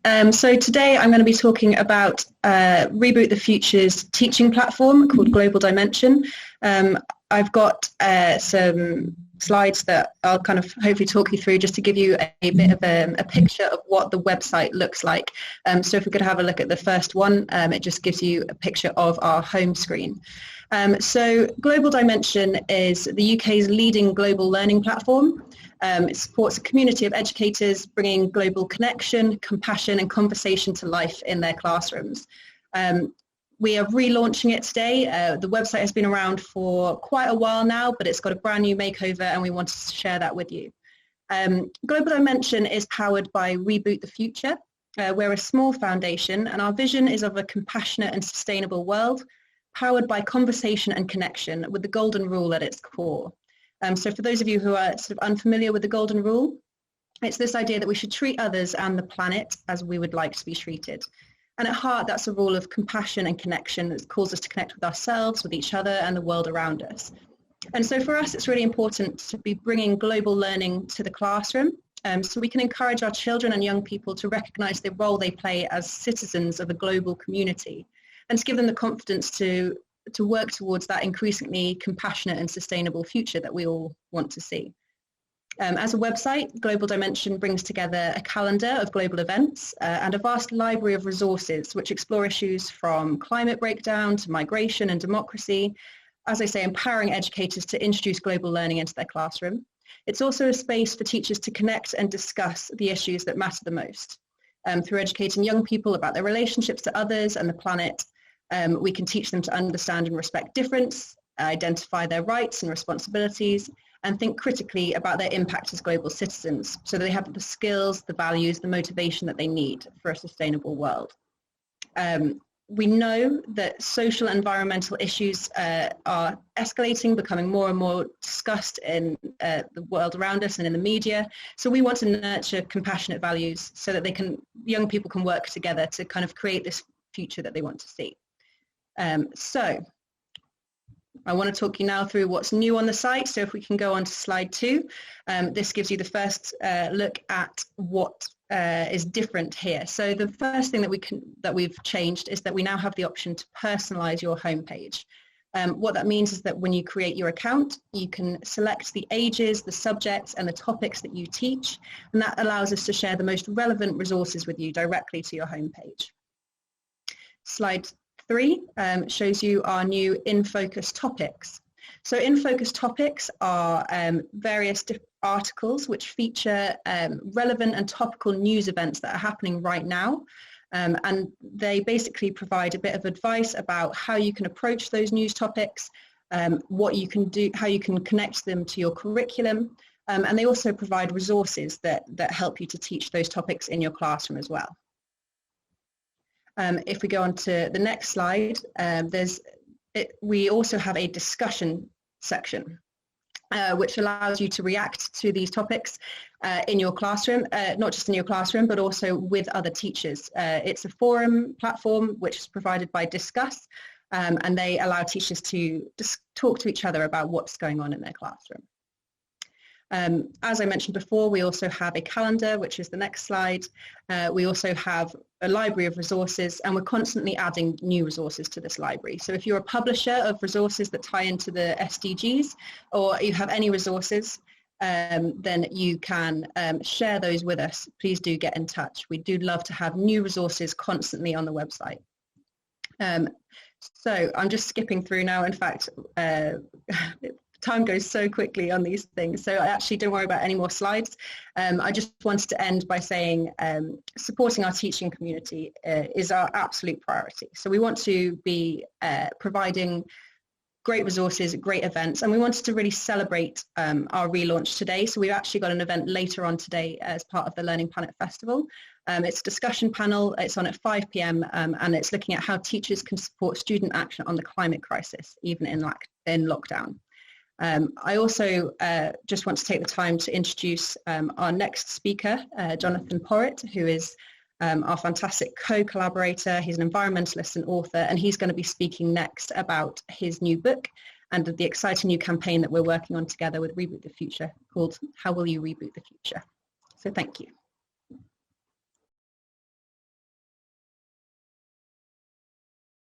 So today I'm going to be talking about Reboot the Future's teaching platform called Global Dimension. I've got some slides that I'll kind of hopefully talk you through just to give you a bit of a picture of what the website looks like. So if we could have a look at the first one, it just gives you a picture of our home screen. So Global Dimension is the UK's leading global learning platform. It supports a community of educators bringing global connection, compassion and conversation to life in their classrooms. We are relaunching it today. The website has been around for quite a while now, but it's got a brand new makeover and we wanted to share that with you. Global Dimension is powered by Reboot the Future. We're a small foundation and our vision is of a compassionate and sustainable world powered by conversation and connection with the golden rule at its core. So for those of you who are sort of unfamiliar with the golden rule, it's this idea that we should treat others and the planet as we would like to be treated. And at heart, that's a rule of compassion and connection that calls us to connect with ourselves, with each other and the world around us. And so for us, it's really important to be bringing global learning to the classroom so we can encourage our children and young people to recognize the role they play as citizens of a global community and to give them the confidence to work towards that increasingly compassionate and sustainable future that we all want to see. As a website, Global Dimension brings together a calendar of global events and a vast library of resources which explore issues from climate breakdown to migration and democracy, as I say, empowering educators to introduce global learning into their classroom. It's also a space for teachers to connect and discuss the issues that matter the most. Through educating young people about their relationships to others and the planet, we can teach them to understand and respect difference, identify their rights and responsibilities, and think critically about their impact as global citizens so that they have the skills, the values, the motivation that they need for a sustainable world. We know that social and environmental issues are escalating, becoming more and more discussed in the world around us and in the media. So we want to nurture compassionate values so that young people can work together to kind of create this future that they want to see. So I want to talk you now through what's new on the site. So if we can go on to slide 2, this gives you the first look at what is different here. So the first thing that we've changed is that we now have the option to personalize your homepage. What that means is that when you create your account, you can select the ages, the subjects and the topics that you teach, and that allows us to share the most relevant resources with you directly to your homepage. Slide 3 shows you our new in-focus topics. So in-focus topics are various articles which feature relevant and topical news events that are happening right now. And they basically provide a bit of advice about how you can approach those news topics, what you can do, how you can connect them to your curriculum. And they also provide resources that help you to teach those topics in your classroom as well. If we go on to the next slide, we also have a discussion section, which allows you to react to these topics in your classroom, not just in your classroom, but also with other teachers. It's a forum platform which is provided by Discuss, and they allow teachers to just talk to each other about what's going on in their classroom. As I mentioned before, we also have a calendar, which is the next slide. We also have a library of resources, and we're constantly adding new resources to this library. So if you're a publisher of resources that tie into the SDGs, or you have any resources, then you can share those with us. Please do get in touch. We do love to have new resources constantly on the website. So I'm just skipping through now. In fact, time goes so quickly on these things, so actually don't worry about any more slides. I just wanted to end by saying supporting our teaching community is our absolute priority. So we want to be providing great resources, great events, and we wanted to really celebrate our relaunch today. So we've actually got an event later on today as part of the Learning Planet Festival. It's a discussion panel, it's on at 5 p.m. And it's looking at how teachers can support student action on the climate crisis, even in lockdown. I also just want to take the time to introduce our next speaker, Jonathan Porritt, who is our fantastic co-collaborator. He's an environmentalist and author, and he's going to be speaking next about his new book and the exciting new campaign that we're working on together with Reboot the Future called How Will You Reboot the Future? So thank you.